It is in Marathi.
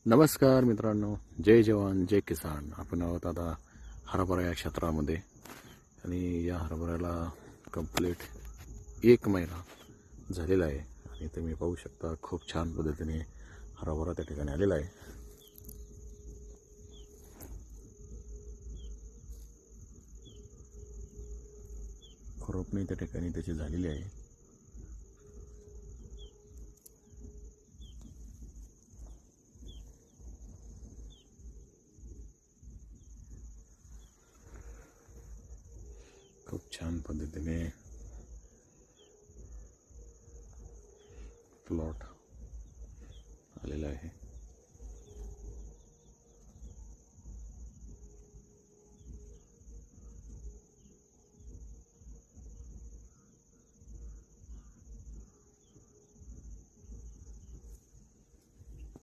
नमस्कार मित्रांनो, जय जवान जय किसान. आपण आहोत आता हरभरा या क्षेत्रामध्ये आणि या हरभऱ्याला कंप्लीट 1 महिना झालेला आहे आणि तुम्ही पाहू शकता खूप छान पद्धतीने हरभरा त्या ठिकाणी आलेला आहे. खुरपणी त्या ठिकाणी त्याची झालेली आहे. खूप छान पद्धतीने प्लॉट आलेला आहे.